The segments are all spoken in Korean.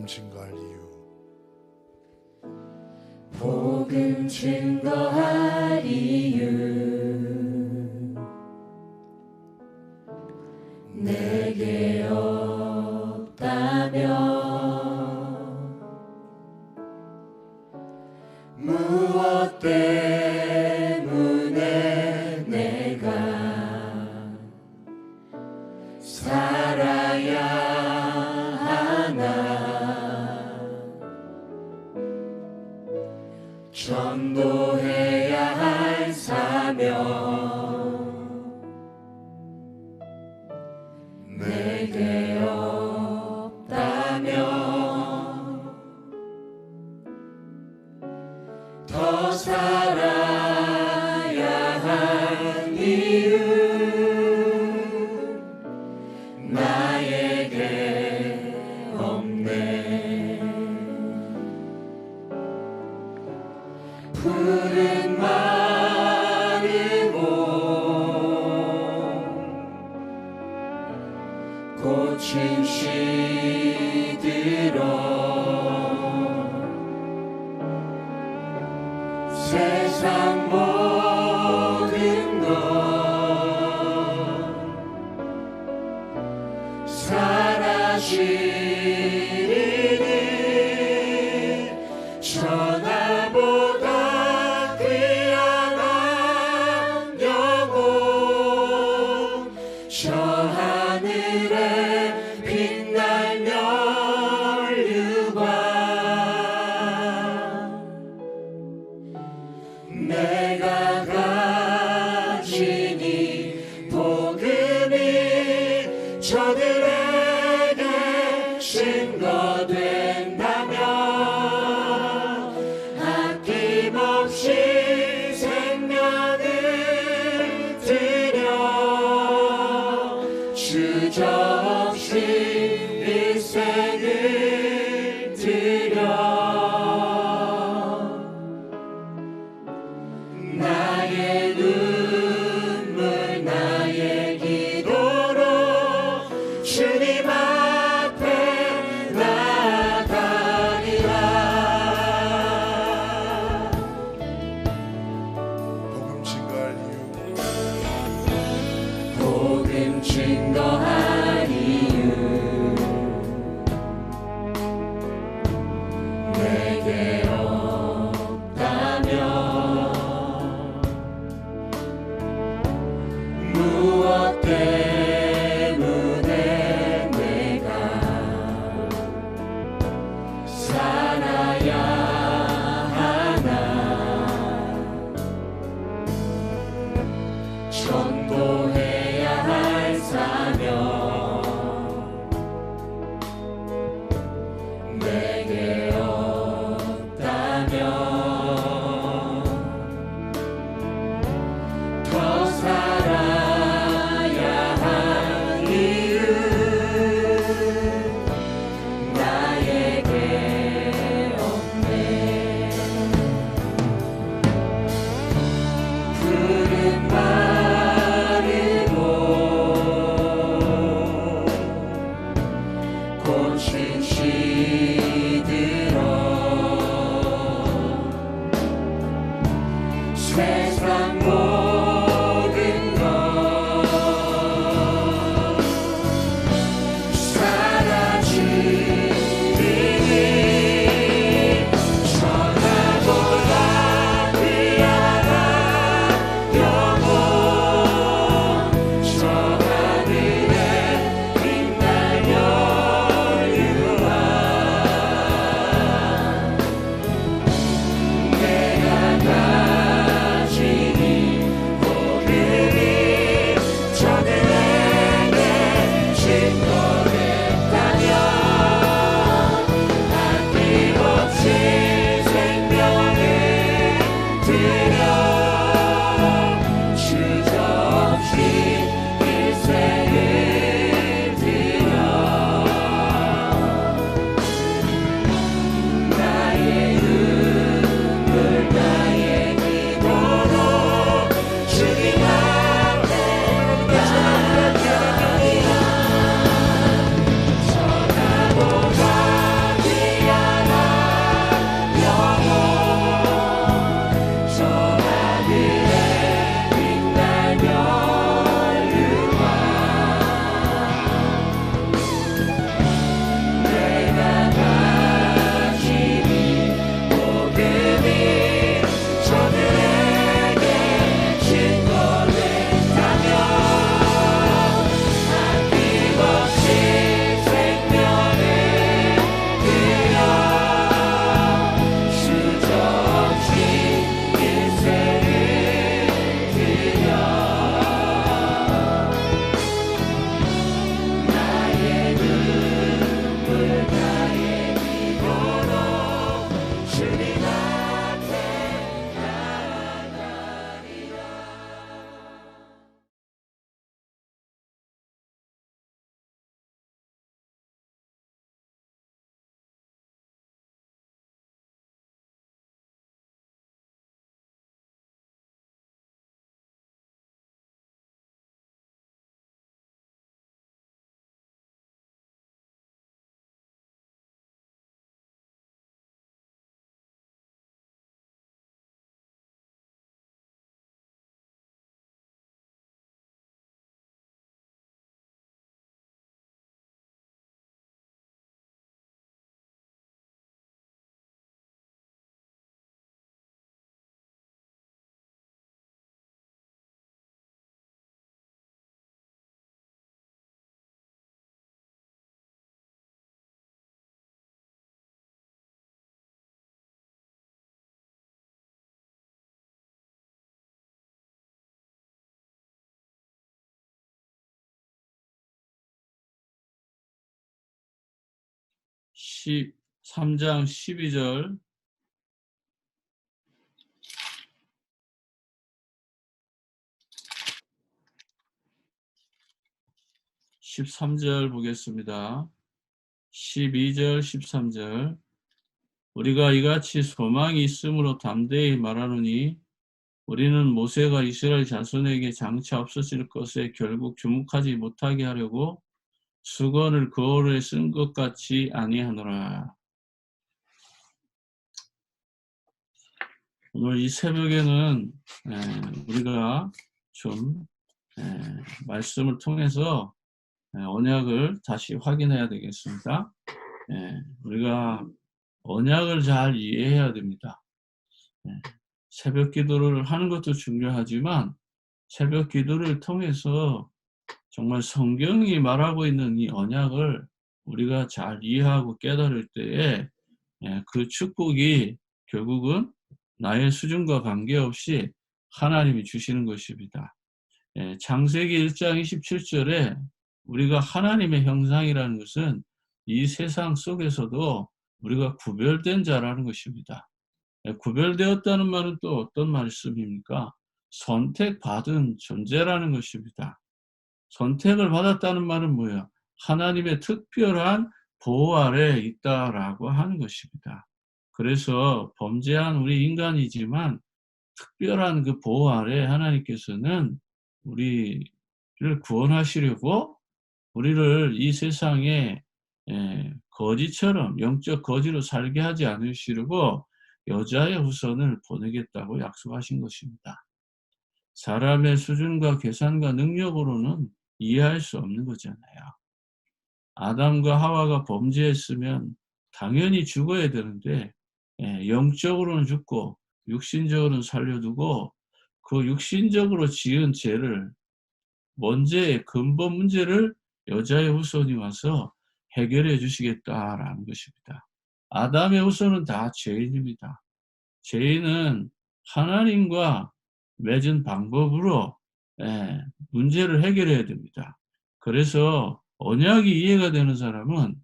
증거할 이유. 복음 증거할 이유. 내게 없다면 무엇 때문에 내가 살아야 하나. 전도해야 할 사명 내게 없다면 더 살아야 할 이유 나에게 없네. 푸른 마르고 꽃은 시들어 세상 모든 것 사라지리니 전하보다 귀한 영혼 저 하늘에 빛날 멸류관 내가 가진 이 복음이 저들에게 증거된다면 아낌없이 생명을 드려 주저없이 일생을 드려 나의 눈물 나의 기도로 주님 앞에 나아가리라. 복음 증거할 이유. 복음 증거할 이유 내게 없다면 무엇 때문에 내가 살아야 하나. 전도해야 할 사명 내게 없다면 더 살아야 할 이유 나에게 없네. 푸른 마르고 꽃은 시들어 세상 모든 것 사라지리니 전하보다 귀한 영혼 저 하늘에 빛날 멸류관 13장 12절, 13절 보겠습니다. 12절, 13절. 우리가 이같이 소망이 있으므로 담대히 말하노니 우리는 모세가 이스라엘 자손에게 장차 없어질 것에 결국 주목하지 못하게 하려고 수건을 거울에 쓴 것 같이 아니하노라. 오늘 이 새벽에는 우리가 좀 말씀을 통해서 언약을 다시 확인해야 되겠습니다. 우리가 언약을 잘 이해해야 됩니다. 새벽 기도를 하는 것도 중요하지만 새벽 기도를 통해서 정말 성경이 말하고 있는 이 언약을 우리가 잘 이해하고 깨달을 때에 그 축복이 결국은 나의 수준과 관계없이 하나님이 주시는 것입니다. 창세기 1장 27절에 우리가 하나님의 형상이라는 것은 이 세상 속에서도 우리가 구별된 자라는 것입니다. 구별되었다는 말은 또 어떤 말씀입니까? 선택받은 존재라는 것입니다. 선택을 받았다는 말은 뭐예요? 하나님의 특별한 보호 아래에 있다라고 하는 것입니다. 그래서 범죄한 우리 인간이지만 특별한 그 보호 아래에 하나님께서는 우리를 구원하시려고 우리를 이 세상에 거지처럼 영적 거지로 살게 하지 않으시려고 여자의 후손을 보내겠다고 약속하신 것입니다. 사람의 수준과 계산과 능력으로는 이해할 수 없는 거잖아요. 아담과 하와가 범죄했으면 당연히 죽어야 되는데 영적으로는 죽고 육신적으로는 살려두고 그 육신적으로 지은 죄를 문제의 근본 문제를 여자의 후손이 와서 해결해 주시겠다라는 것입니다. 아담의 후손은 다 죄인입니다. 죄인은 하나님과 맺은 방법으로 문제를 해결해야 됩니다. 그래서 언약이 이해가 되는 사람은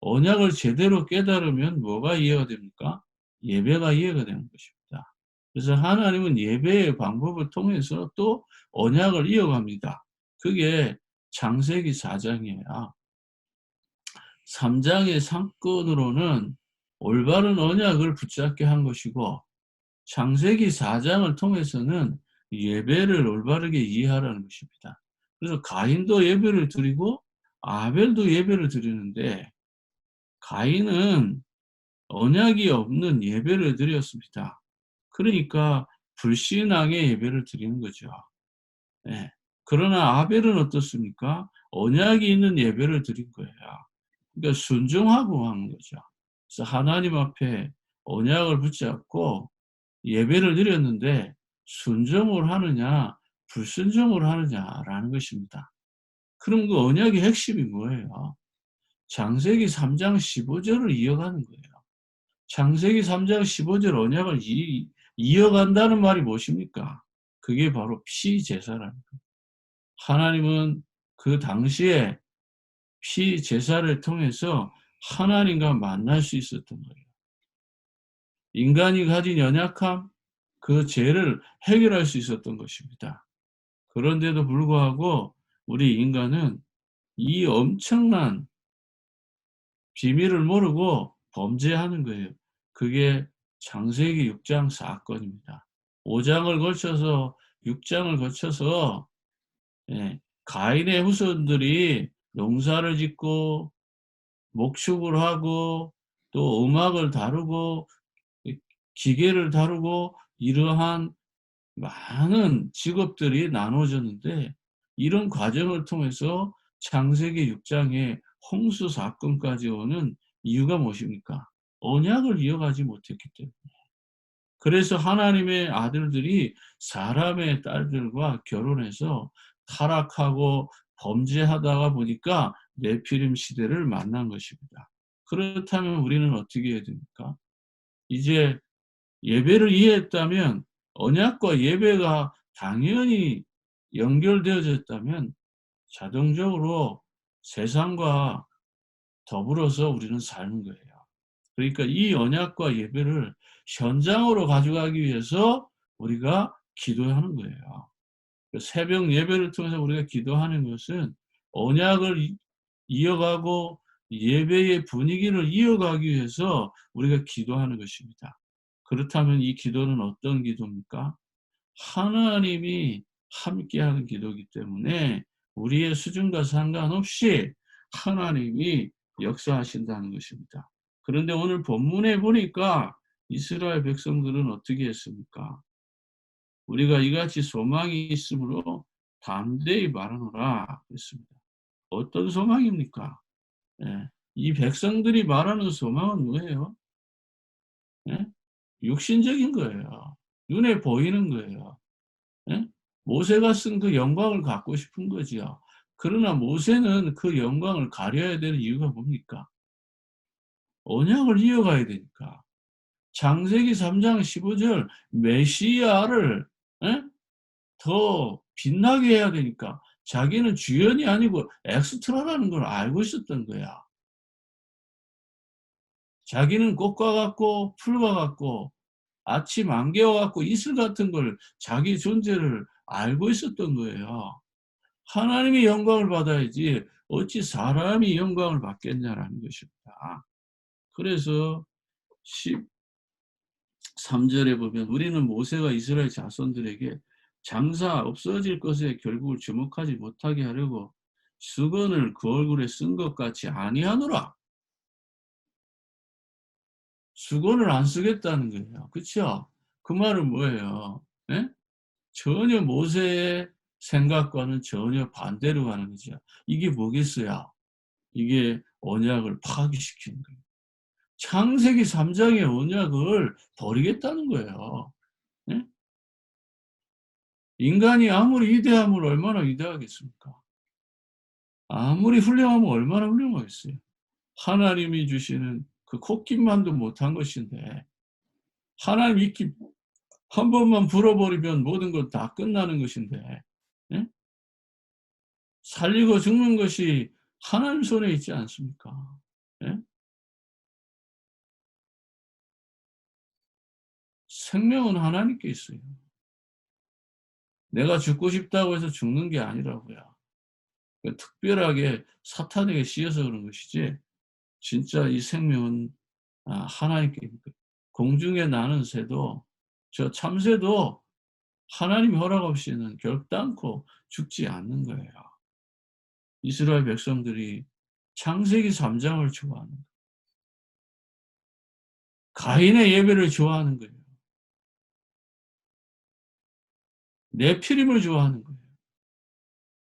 언약을 제대로 깨달으면 뭐가 이해가 됩니까? 예배가 이해가 되는 것입니다. 그래서 하나님은 예배의 방법을 통해서 또 언약을 이어갑니다. 그게 창세기 4장이에요. 3장의 상권으로는 올바른 언약을 붙잡게 한 것이고 창세기 4장을 통해서는 예배를 올바르게 이해하라는 것입니다. 그래서 가인도 예배를 드리고 아벨도 예배를 드리는데 가인은 언약이 없는 예배를 드렸습니다. 그러니까 불신앙의 예배를 드리는 거죠. 네. 그러나 아벨은 어떻습니까? 언약이 있는 예배를 드린 거예요. 그러니까 순종하고 하는 거죠. 그래서 하나님 앞에 언약을 붙잡고 예배를 드렸는데 순종을 하느냐 불순종을 하느냐라는 것입니다. 그럼 그 언약의 핵심이 뭐예요? 창세기 3장 15절을 이어가는 거예요. 창세기 3장 15절 언약을 이어간다는 말이 무엇입니까? 그게 바로 피제사라는 거예요. 하나님은 그 당시에 피제사를 통해서 하나님과 만날 수 있었던 거예요. 인간이 가진 연약함, 그 죄를 해결할 수 있었던 것입니다. 그런데도 불구하고 우리 인간은 이 엄청난 비밀을 모르고 범죄하는 거예요. 그게 창세기 6장 사건입니다. 5장을 거쳐서 6장을 거쳐서 가인의 후손들이 농사를 짓고 목축을 하고 또 음악을 다루고 기계를 다루고 이러한 많은 직업들이 나눠졌는데 이런 과정을 통해서 창세기 6장에 홍수 사건까지 오는 이유가 무엇입니까? 언약을 이어가지 못했기 때문에. 그래서 하나님의 아들들이 사람의 딸들과 결혼해서 타락하고 범죄하다가 보니까 네피림 시대를 만난 것입니다. 그렇다면 우리는 어떻게 해야 됩니까? 이제 예배를 이해했다면 언약과 예배가 당연히 연결되어졌다면 자동적으로 세상과 더불어서 우리는 사는 거예요. 그러니까 이 언약과 예배를 현장으로 가져가기 위해서 우리가 기도하는 거예요. 새벽 예배를 통해서 우리가 기도하는 것은 언약을 이어가고 예배의 분위기를 이어가기 위해서 우리가 기도하는 것입니다. 그렇다면 이 기도는 어떤 기도입니까? 하나님이 함께하는 기도이기 때문에 우리의 수준과 상관없이 하나님이 역사하신다는 것입니다. 그런데 오늘 본문에 보니까 이스라엘 백성들은 어떻게 했습니까? 우리가 이같이 소망이 있으므로 담대히 말하노라 했습니다. 어떤 소망입니까? 예. 이 백성들이 말하는 소망은 뭐예요? 예? 육신적인 거예요. 눈에 보이는 거예요. 예? 모세가 쓴 그 영광을 갖고 싶은 거지요. 그러나 모세는 그 영광을 가려야 되는 이유가 뭡니까? 언약을 이어가야 되니까. 창세기 3장 15절 메시아를 더 빛나게 해야 되니까 자기는 주연이 아니고 엑스트라라는 걸 알고 있었던 거야. 자기는 꽃과 같고 풀과 같고 아침 안개와 같고 이슬 같은 걸 자기 존재를 알고 있었던 거예요. 하나님이 영광을 받아야지 어찌 사람이 영광을 받겠냐라는 것입니다. 그래서 13절에 보면 우리는 모세가 이스라엘 자손들에게 장사 없어질 것에 결국을 주목하지 못하게 하려고 수건을 그 얼굴에 쓴 것 같이 아니하노라. 수건을 안 쓰겠다는 거예요. 그렇죠? 그 말은 뭐예요? 예? 전혀 모세의 생각과는 전혀 반대로 가는 거죠. 이게 뭐겠어요? 이게 언약을 파기시키는 거예요. 창세기 3장의 언약을 버리겠다는 거예요. 예? 인간이 아무리 위대하면 얼마나 위대하겠습니까? 아무리 훌륭하면 얼마나 훌륭하겠어요. 하나님이 주시는 그 콧김만도 못한 것인데 하나님 입김 한 번만 불어버리면 모든 것 다 끝나는 것인데 예? 살리고 죽는 것이 하나님 손에 있지 않습니까? 예? 생명은 하나님께 있어요. 내가 죽고 싶다고 해서 죽는 게 아니라고요. 특별하게 사탄에게 씌어서 그런 것이지 진짜 이 생명은 하나님께 있는 거예요. 공중에 나는 새도 저 참새도 하나님 허락 없이는 결단코 죽지 않는 거예요. 이스라엘 백성들이 창세기 3장을 좋아하는 거예요. 가인의 예배를 좋아하는 거예요. 네피림을 좋아하는 거예요.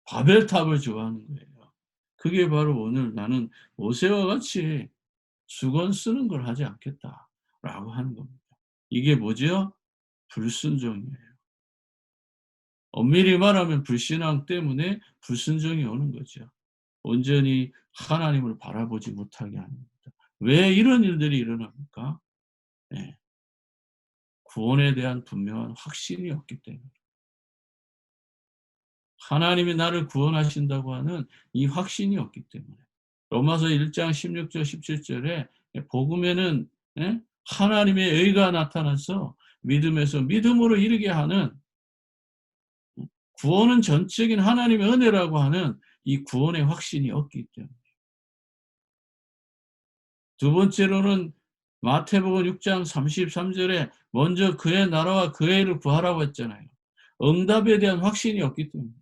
바벨탑을 좋아하는 거예요. 그게 바로 오늘 나는 모세와 같이 수건 쓰는 걸 하지 않겠다라고 하는 겁니다. 이게 뭐죠? 불순종이에요. 엄밀히 말하면 불신앙 때문에 불순종이 오는 거죠. 온전히 하나님을 바라보지 못하게 하는 겁니다. 왜 이런 일들이 일어납니까? 네. 구원에 대한 분명한 확신이 없기 때문에. 하나님이 나를 구원하신다고 하는 이 확신이 없기 때문에. 로마서 1장 16절 17절에 복음에는 하나님의 의가 나타나서 믿음에서 믿음으로 이르게 하는 구원은 전적인 하나님의 은혜라고 하는 이 구원의 확신이 없기 때문에. 두 번째로는 마태복음 6장 33절에 먼저 그의 나라와 그의 일을 구하라고 했잖아요. 응답에 대한 확신이 없기 때문에.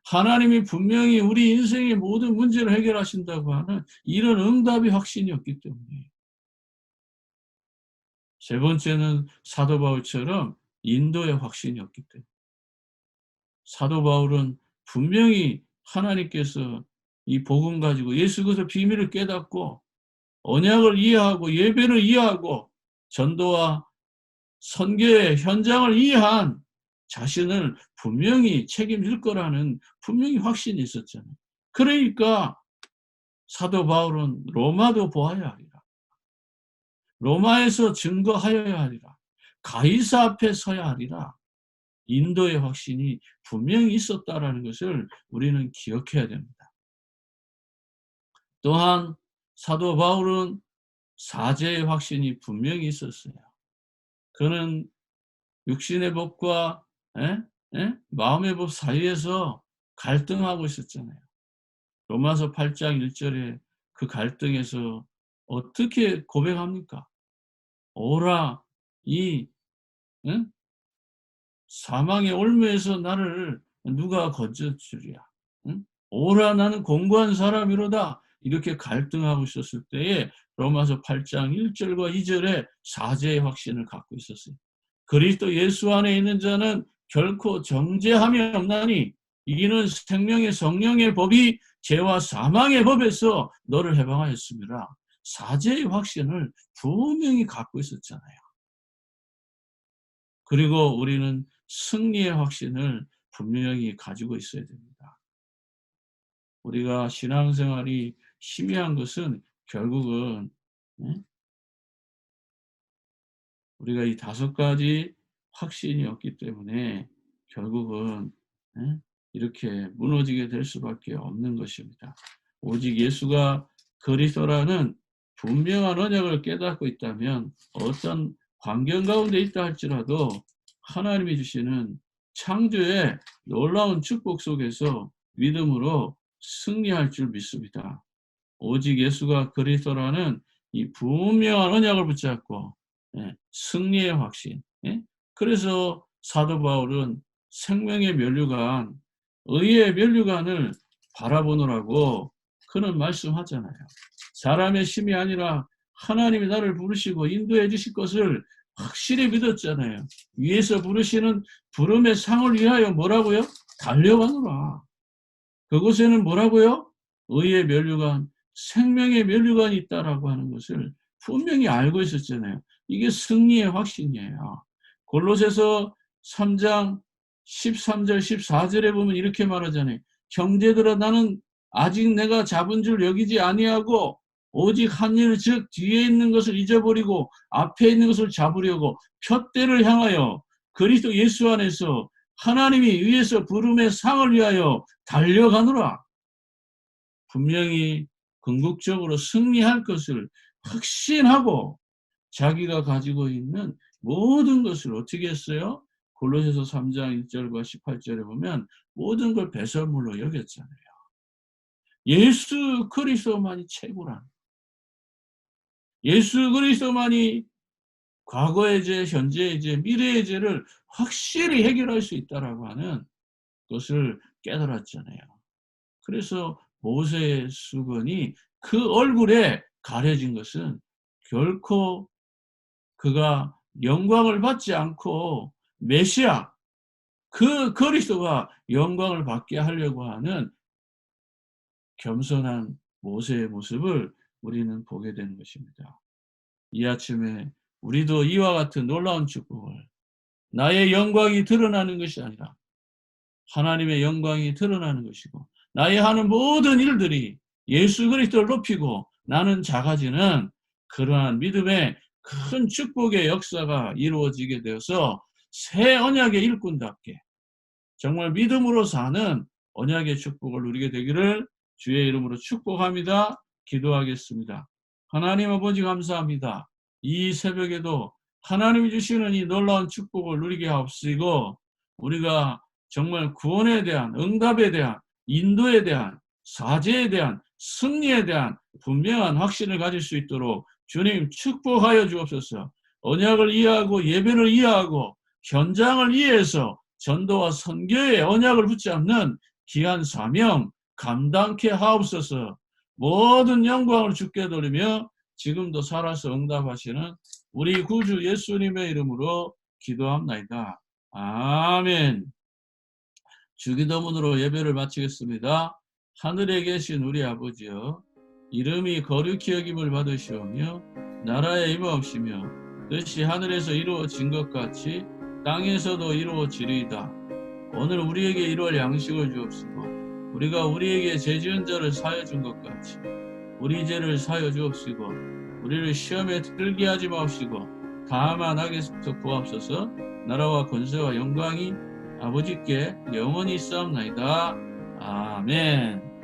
하나님이 분명히 우리 인생의 모든 문제를 해결하신다고 하는 이런 응답의 확신이 없기 때문에. 세 번째는 사도 바울처럼 인도의 확신이 없기 때문에. 사도 바울은 분명히 하나님께서 이 복음 가지고 예수 그리스도의 비밀을 깨닫고 언약을 이해하고 예배를 이해하고 전도와 선교의 현장을 이해한 자신을 분명히 책임질 거라는 분명히 확신이 있었잖아요. 그러니까 사도 바울은 로마도 보아야 하리라. 로마에서 증거하여야 하리라. 가이사 앞에 서야 하리라. 인도의 확신이 분명히 있었다라는 것을 우리는 기억해야 됩니다. 또한 사도 바울은 사죄의 확신이 분명히 있었어요. 그는 육신의 법과 마음의 법 사이에서 갈등하고 있었잖아요. 로마서 8장 1절에 그 갈등에서 어떻게 고백합니까? 오라, 이 사망의 올무에서 나를 누가 건져주리야? 오라, 나는 공고한 사람이로다. 이렇게 갈등하고 있었을 때에 로마서 8장 1절과 2절에 사죄의 확신을 갖고 있었어요. 그리스도 예수 안에 있는 자는 결코 정죄함이 없나니 이는 생명의 성령의 법이 죄와 사망의 법에서 너를 해방하였습니다. 사죄의 확신을 분명히 갖고 있었잖아요. 그리고 우리는 승리의 확신을 분명히 가지고 있어야 됩니다. 우리가 신앙생활이 희미한 것은 결국은 우리가 이 5가지 확신이 없기 때문에 결국은 이렇게 무너지게 될 수밖에 없는 것입니다. 오직 예수가 그리스도라는 분명한 언약을 깨닫고 있다면 어떤 환경 가운데 있다 할지라도 하나님이 주시는 창조의 놀라운 축복 속에서 믿음으로 승리할 줄 믿습니다. 오직 예수가 그리스도라는 이 분명한 언약을 붙잡고 승리의 확신. 그래서 사도 바울은 생명의 면류관, 의의 면류관을 바라보느라고 그는 말씀하잖아요. 사람의 힘이 아니라 하나님이 나를 부르시고 인도해 주실 것을 확실히 믿었잖아요. 위에서 부르시는 부름의 상을 위하여 뭐라고요? 달려가노라. 그곳에는 뭐라고요? 의의 면류관, 생명의 면류관이 있다라고 하는 것을 분명히 알고 있었잖아요. 이게 승리의 확신이에요. 골로새서 3장 13절 14절에 보면 이렇게 말하잖아요. 형제들아, 나는 아직 내가 잡은 줄 여기지 아니하고 오직 한 일, 즉 뒤에 있는 것을 잊어버리고 앞에 있는 것을 잡으려고 푯대를 향하여 그리스도 예수 안에서 하나님이 위에서 부름의 상을 위하여 달려가노라. 분명히 궁극적으로 승리할 것을 확신하고 자기가 가지고 있는 모든 것을 어떻게 했어요? 골로새서 3장 1절과 18절에 보면 모든 걸 배설물로 여겼잖아요. 예수 그리스도만이 최고라는, 예수 그리스도만이 과거의 죄, 현재의 죄, 미래의 죄를 확실히 해결할 수 있다라고 하는 것을 깨달았잖아요. 그래서 모세의 수건이 그 얼굴에 가려진 것은 결코 그가 영광을 받지 않고 메시아, 그 그리스도가 영광을 받게 하려고 하는 겸손한 모세의 모습을 우리는 보게 되는 것입니다. 이 아침에 우리도 이와 같은 놀라운 축복을, 나의 영광이 드러나는 것이 아니라 하나님의 영광이 드러나는 것이고 나의 하는 모든 일들이 예수 그리스도를 높이고 나는 작아지는 그러한 믿음의 큰 축복의 역사가 이루어지게 되어서 새 언약의 일꾼답게 정말 믿음으로 사는 언약의 축복을 누리게 되기를 주의 이름으로 축복합니다. 기도하겠습니다. 하나님 아버지 감사합니다. 이 새벽에도 하나님이 주시는 이 놀라운 축복을 누리게 하옵시고 우리가 정말 구원에 대한, 응답에 대한, 인도에 대한, 사죄에 대한, 승리에 대한 분명한 확신을 가질 수 있도록 주님 축복하여 주옵소서. 언약을 이해하고 예배를 이해하고 현장을 이해해서 전도와 선교의 언약을 붙잡는 귀한 사명 감당케 하옵소서. 모든 영광을 주께 돌리며 지금도 살아서 응답하시는 우리 구주 예수님의 이름으로 기도합나이다. 아멘. 주기도문으로 예배를 마치겠습니다. 하늘에 계신 우리 아버지여, 이름이 거룩히 여김을 받으시오며 나라에 임하옵시며 뜻이 하늘에서 이루어진 것 같이 땅에서도 이루어지리이다. 오늘 우리에게 이루어질 양식을 주옵시고 우리가 우리에게 죄 지은 자를 사하여 준 것 같이 우리 죄를 사하여 주옵시고 우리를 시험에 들게 하지 마옵시고 다만 악에서 구하옵소서. 나라와 권세와 영광이 아버지께 영원히 있사옵나이다. 아멘.